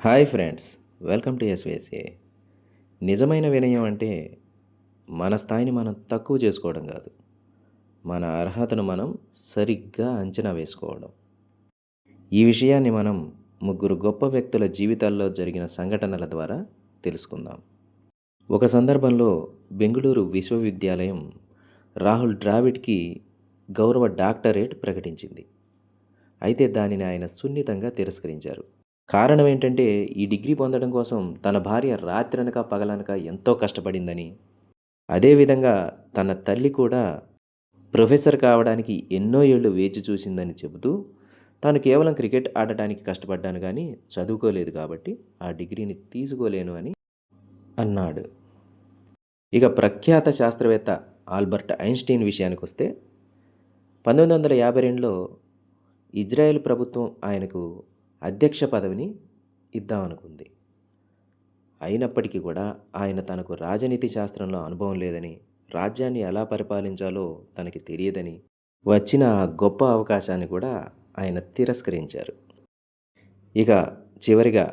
Hi friends, welcome to ఎస్వేసే. నిజమైన వినయం అంటే మన స్థాయిని మనం తక్కువ చేసుకోవడం కాదు, మన అర్హతను మనం సరిగ్గా అంచనా వేసుకోవడం. ఈ విషయాన్ని మనం ముగ్గురు గొప్ప వ్యక్తుల జీవితాల్లో జరిగిన సంఘటనల ద్వారా తెలుసుకుందాం. ఒక సందర్భంలో బెంగుళూరు విశ్వవిద్యాలయం రాహుల్ ద్రావిడ్కి గౌరవ డాక్టరేట్ ప్రకటించింది. అయితే దానిని ఆయన సున్నితంగా తిరస్కరించారు. కారణం ఏంటంటే, ఈ డిగ్రీ పొందడం కోసం తన భార్య రాత్రనక పగలనక ఎంతో కష్టపడిందని, అదేవిధంగా తన తల్లి కూడా ప్రొఫెసర్ కావడానికి ఎన్నో ఏళ్ళు వేచి చూసిందని చెబుతూ, తాను కేవలం క్రికెట్ ఆడటానికి కష్టపడ్డాను గానీ చదువుకోలేదు కాబట్టి ఆ డిగ్రీని తీసుకోలేను అని అన్నాడు. ఇక ప్రఖ్యాత శాస్త్రవేత్త ఆల్బర్ట్ ఐన్‌స్టీన్ విషయానికొస్తే 1952లో ఇజ్రాయెల్ ప్రభుత్వం ఆయనకు అధ్యక్ష పదవిని ఇద్దామనుకుంది. అయినప్పటికీ కూడా ఆయన తనకు రాజనీతి శాస్త్రంలో అనుభవం లేదని, రాజ్యాన్ని ఎలా పరిపాలించాలో తనకి తెలియదని, వచ్చిన ఆ గొప్ప అవకాశాన్ని కూడా ఆయన తిరస్కరించారు. ఇక చివరిగా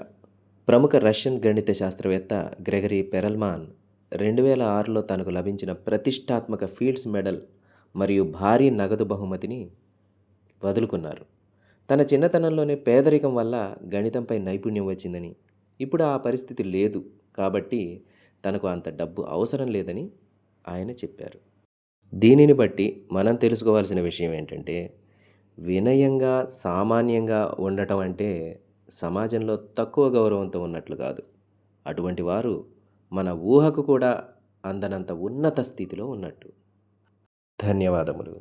ప్రముఖ రష్యన్ గణిత శాస్త్రవేత్త గ్రెగరీ పెరల్మాన్ 2006లో తనకు లభించిన ప్రతిష్టాత్మక ఫీల్డ్స్ మెడల్ మరియు భారీ నగదు బహుమతిని వదులుకున్నారు. తన చిన్నతనంలోనే పేదరికం వల్ల గణితంపై నైపుణ్యం వచ్చిందని, ఇప్పుడు ఆ పరిస్థితి లేదు కాబట్టి తనకు అంత డబ్బు అవసరం లేదని ఆయన చెప్పారు. దీనిని బట్టి మనం తెలుసుకోవాల్సిన విషయం ఏంటంటే, వినయంగా, సామాన్యంగా ఉండటం అంటే సమాజంలో తక్కువ గౌరవంతో ఉన్నట్లు కాదు. అటువంటి వారు మన ఊహకు కూడా అందనంత ఉన్నత స్థితిలో ఉన్నట్టు. ధన్యవాదములు.